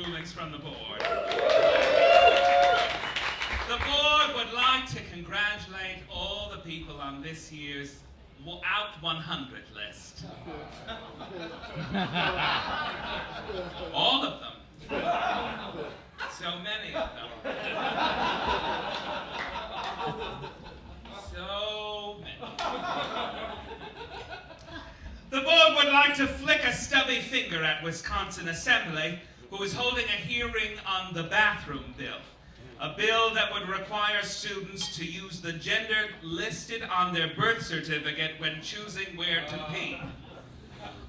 rulings from the board. The board would like to congratulate all the people on this year's Out 100 list. All of them. So many of them. So many. The board would like to flick a stubby finger at Wisconsin Assembly, who is holding a hearing on the bathroom bill. A bill that would require students to use the gender listed on their birth certificate when choosing where to pee.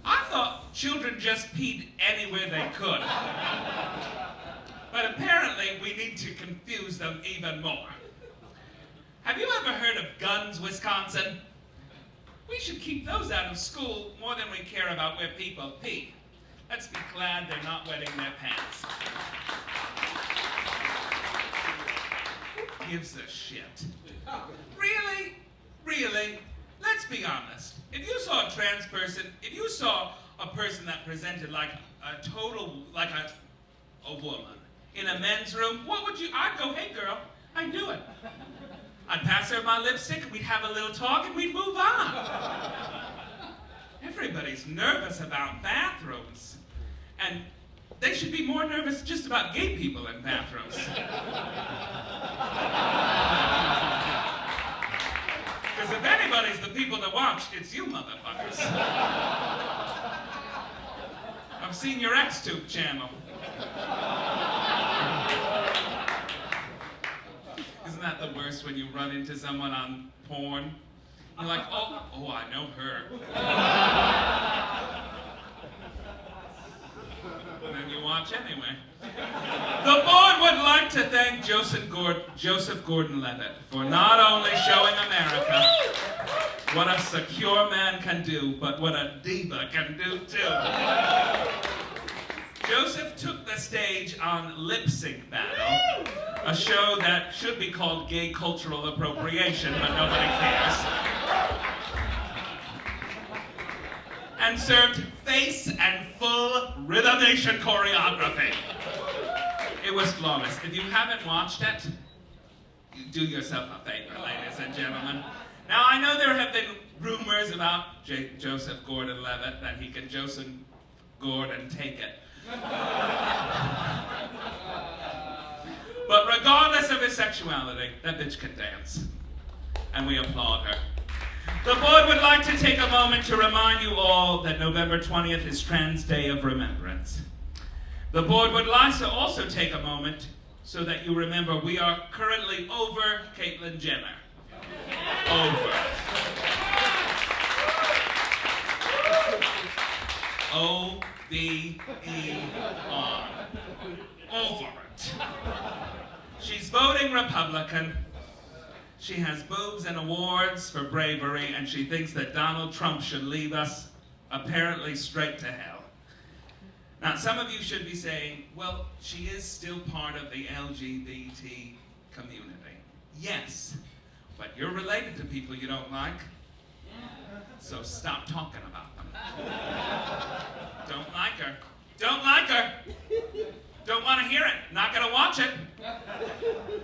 I thought children just peed anywhere they could. But apparently we need to confuse them even more. Have you ever heard of guns, Wisconsin? We should keep those out of school more than we care about where people pee. Let's be glad they're not wetting their pants. Who gives a shit? Really? Really? Let's be honest. If you saw a trans person, if you saw a person that presented like a woman in a men's room, what would you, I'd go, hey girl, I do it. I'd pass her my lipstick, we'd have a little talk, and we'd move on. Everybody's nervous about bathrooms. And they should be more nervous just about gay people in bathrooms. Because if anybody's the people to watch, it's you motherfuckers. I've seen your X-Tube channel. Isn't that the worst when you run into someone on porn? You're like, oh, I know her. And then you watch anyway. The board would like to thank Joseph Gordon-Levitt for not only showing America what a secure man can do, but what a diva can do too. Joseph took the stage on Lipsy Battle, a show that should be called gay cultural appropriation, but nobody cares. And served face and full Rhythm Nation choreography. It was flawless. If you haven't watched it, do yourself a favor, ladies and gentlemen. Now, I know there have been rumors about Joseph Gordon-Levitt, that he can Joseph Gordon take it. But regardless of his sexuality, that bitch can dance. And we applaud her. The board would like to take a moment to remind you all that November 20th is Trans Day of Remembrance. The board would like to also take a moment so that you remember we are currently over Caitlyn Jenner. Over. O-V-E-R. Over it. She's voting Republican. She has boobs and awards for bravery, and she thinks that Donald Trump should lead us, apparently, straight to hell. Now, some of you should be saying, well, she is still part of the LGBT community. Yes, but you're related to people you don't like, so stop talking about them. Don't like her. Don't like her. Don't want to hear it. Not going to watch it.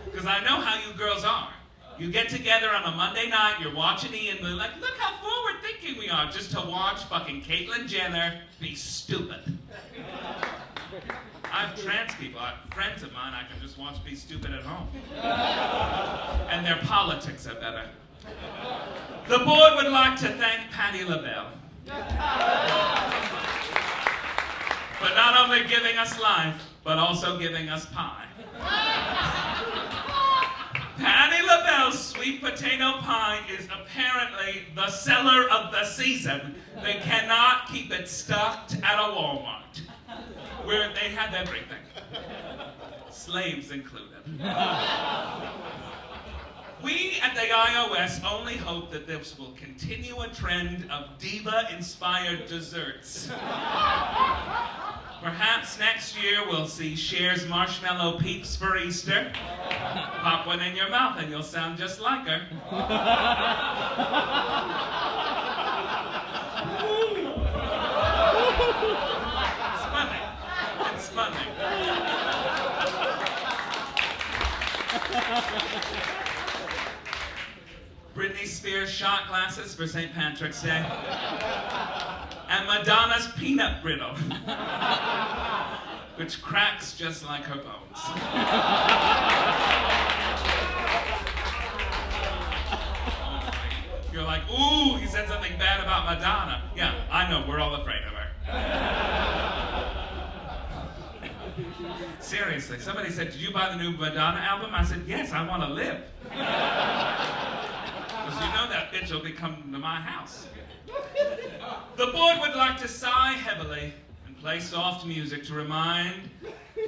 Because I know how you girls are. You get together on a Monday night, you're watching Ian, and like, look how forward-thinking we are, just to watch fucking Caitlyn Jenner be stupid. I have trans people, friends of mine, I can just watch be stupid at home. And their politics are better. The board would like to thank Patti LaBelle for not only giving us life, but also giving us pie. Patti LaBelle's sweet potato pie is apparently the seller of the season. They cannot keep it stocked at a Walmart, where they have everything, slaves included. We at the iOS only hope that this will continue a trend of diva-inspired desserts. Perhaps next year we'll see Cher's marshmallow peeps for Easter. Pop one in your mouth and you'll sound just like her. It's funny. It's funny. glasses for St. Patrick's Day. And Madonna's peanut brittle, which cracks just like her bones. You're like, ooh, he said something bad about Madonna. Yeah, I know, we're all afraid of her. Seriously, somebody said, did you buy the new Madonna album? I said, yes, I want to live. Because you know that bitch will be coming to my house. The board would like to sigh heavily and play soft music to remind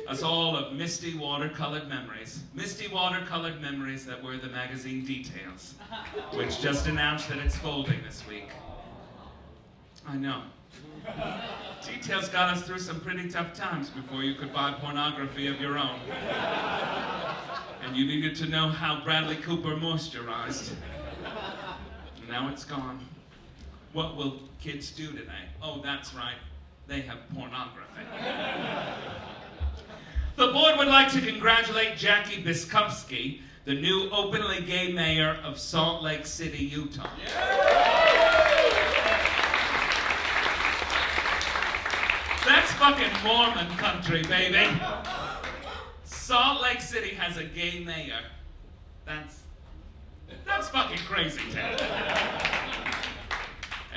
us all of misty watercolored memories. Misty watercolored memories that were the magazine Details, which just announced that it's folding this week. I know. Details got us through some pretty tough times before you could buy pornography of your own. And you needed to know how Bradley Cooper moisturized. And now it's gone. What will kids do today? Oh, that's right. They have pornography. The board would like to congratulate Jackie Biskupski, the new openly gay mayor of Salt Lake City, Utah. That's fucking Mormon country, baby. Salt Lake City has a gay mayor. That's fucking crazy, Ted.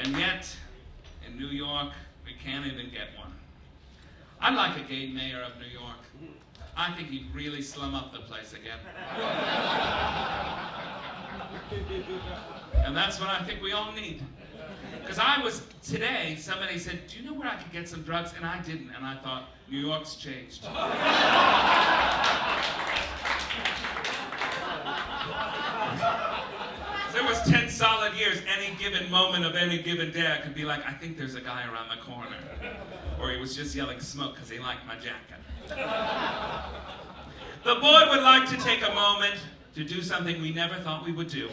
And yet, in New York, we can't even get one. I'd like a gay mayor of New York. I think he'd really slum up the place again. And that's what I think we all need. Because today, somebody said, do you know where I could get some drugs? And I didn't, and I thought, New York's changed. There was 10 solid years, any given moment of any given day, I could be like, I think there's a guy around the corner. Or he was just yelling smoke because he liked my jacket. The board would like to take a moment to do something we never thought we would do.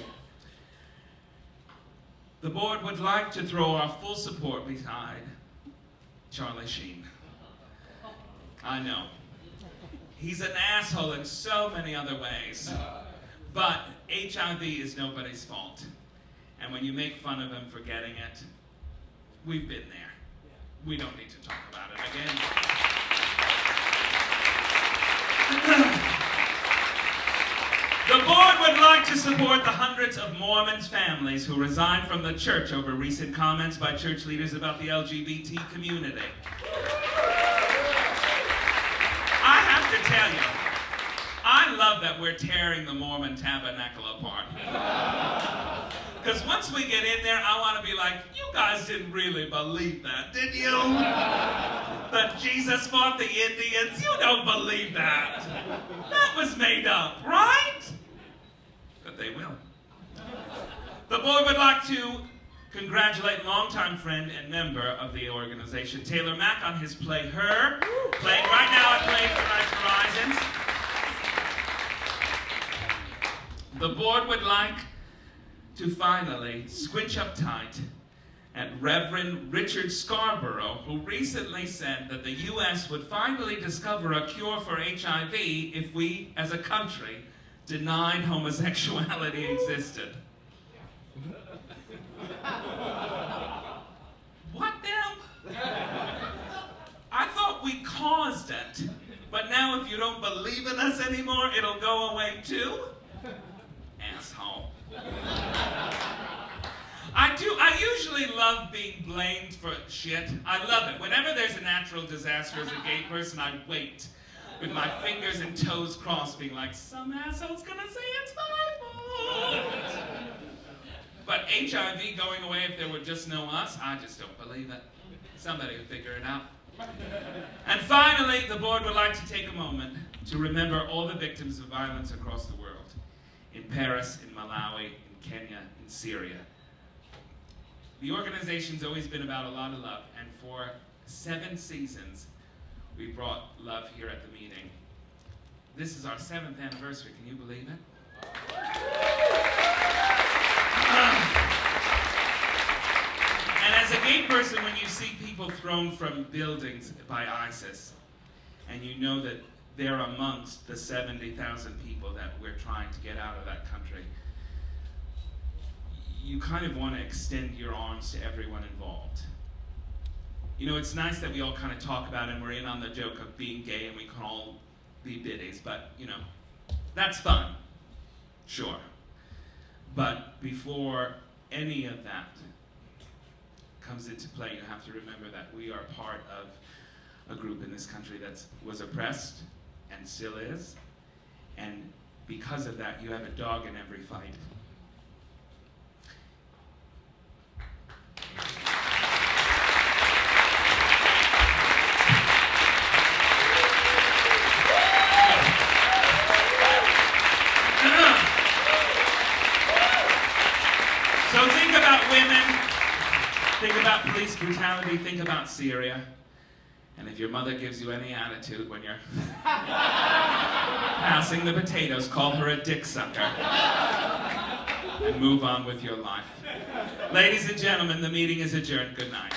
The board would like to throw our full support behind Charlie Sheen. I know. He's an asshole in so many other ways. But HIV is nobody's fault. And when you make fun of him for getting it, we've been there. We don't need to talk about it again. The board would like to support the hundreds of Mormons families who resigned from the church over recent comments by church leaders about the LGBT community. I have to tell you, I love that we're tearing the Mormon tabernacle apart. Because once we get in there, I want to be like, you guys didn't really believe that, did you? That Jesus fought the Indians? You don't believe that. That was made up, right? But they will. The board would like to congratulate longtime friend and member of the organization, Taylor Mack, on his play Her, playing right now at Play for Night Horizons. The board would like to finally squinch up tight at Rev Richard Scarborough, who recently said that the U.S. would finally discover a cure for HIV if we, as a country, denied homosexuality existed. What now? I thought we caused it, but now if you don't believe in us anymore, it'll go away too? Asshole. I usually love being blamed for shit. I love it. Whenever there's a natural disaster as a gay person, I wait with my fingers and toes crossed, being like, some asshole's gonna say it's my fault. But HIV going away if there were just no us, I just don't believe it. Somebody will figure it out. And finally, the board would like to take a moment to remember all the victims of violence across the world. In Paris, in Malawi, in Kenya, in Syria. The organization's always been about a lot of love, and for 7 seasons, we brought love here at the meeting. This is our 7th anniversary, can you believe it? And as a gay person, when you see people thrown from buildings by ISIS, and you know that they're amongst the 70,000 people that we're trying to get out of that country, you kind of want to extend your arms to everyone involved. You know, it's nice that we all kind of talk about it and we're in on the joke of being gay and we can all be biddies, but, you know, that's fun, sure. But before any of that comes into play, you have to remember that we are part of a group in this country that was oppressed and still is, and because of that, you have a dog in every fight. So think about women, think about police brutality, think about Syria. And if your mother gives you any attitude when you're passing the potatoes, call her a dick sucker. And move on with your life. Ladies and gentlemen, the meeting is adjourned. Good night.